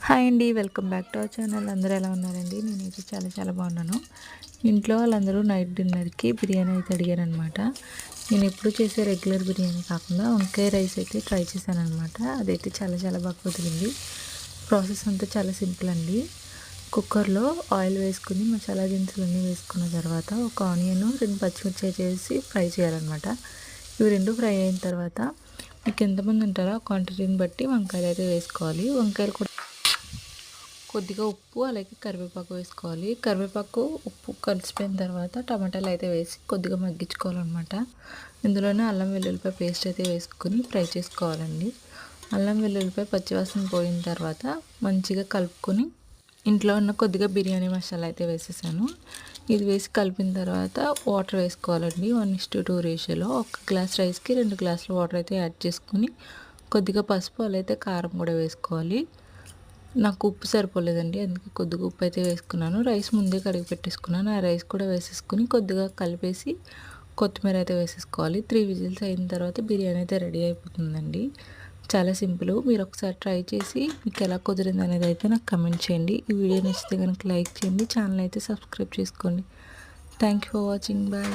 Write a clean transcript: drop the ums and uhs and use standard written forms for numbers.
Hi అండి. Welcome back to our channel. అందరూ ఎలా ఉన్నారండి? నేనైతే చాలా చాలా బాగున్నాను. ఇంట్లో వాళ్ళందరూ నైట్ డిన్నర్‌కి బిర్యానీ అయితే అడిగారనమాట. నేను ఎప్పుడు చేసే రెగ్యులర్ బిర్యానీ కాకుండా వంకాయ రైస్ అయితే ట్రై చేశాననమాట. అదైతే చాలా చాలా బాగా కుదిరింది. ప్రాసెస్ అంతా చాలా సింపుల్ అండి. కుక్కర్‌లో ఆయిల్ వేసుకుని మసాలా దినుసులన్నీ వేసుకున్న తర్వాత ఒక ఆనియన్, 2 పచ్చిమిర్చి వేసి ఫ్రై చేయాలన్నమాట. ఇవి 2 ఫ్రై అయిన తర్వాత మీకు ఎంతమంది ఉంటారో ఆ క్వాంటిటీని బట్టి వంకాయలు అయితే వేసుకోవాలి. వంకాయలు కూడా కొద్దిగా ఉప్పు అలాగే కరివేపాకు వేసుకోవాలి. కరివేపాకు ఉప్పు కలిసిపోయిన తర్వాత టమాటాలు అయితే వేసి కొద్దిగా మగ్గించుకోవాలన్నమాట. ఇందులోనే అల్లం వెల్లుల్లిపాయ పేస్ట్ అయితే వేసుకొని ఫ్రై చేసుకోవాలండి. అల్లం వెల్లుల్లిపాయ పచ్చివాసన పోయిన తర్వాత మంచిగా కలుపుకొని ఇంట్లో ఉన్న కొద్దిగా బిర్యానీ మసాలా అయితే వేసేసాను. ఇది వేసి కలిపిన తర్వాత వాటర్ వేసుకోవాలండి. 1:2 రేషియోలో. 1 గ్లాస్ రైస్కి 2 గ్లాసుల వాటర్ అయితే యాడ్ చేసుకొని కొద్దిగా పసుపు అలాగే కారం కూడా వేసుకోవాలి. నాకు ఉప్పు సరిపోలేదండి, అందుకే కొద్దిగా ఉప్పు అయితే వేసుకున్నాను. రైస్ ముందే కడిగి పెట్టేసుకున్నాను. ఆ రైస్ కూడా వేసేసుకుని కొద్దిగా కలిపేసి కొత్తిమీర అయితే వేసేసుకోవాలి. 3 విజిల్స్ అయిన తర్వాత బిర్యానీ అయితే రెడీ అయిపోతుందండి. చాలా సింపుల్. మీరు ఒకసారి ట్రై చేసి మీకు ఎలా కుదిరింది అనేది అయితే నాకు కమెంట్ చేయండి. ఈ వీడియో నచ్చితే కనుక లైక్ చేయండి. ఛానల్ అయితే సబ్స్క్రైబ్ చేసుకోండి. Thank you for watching. Bye.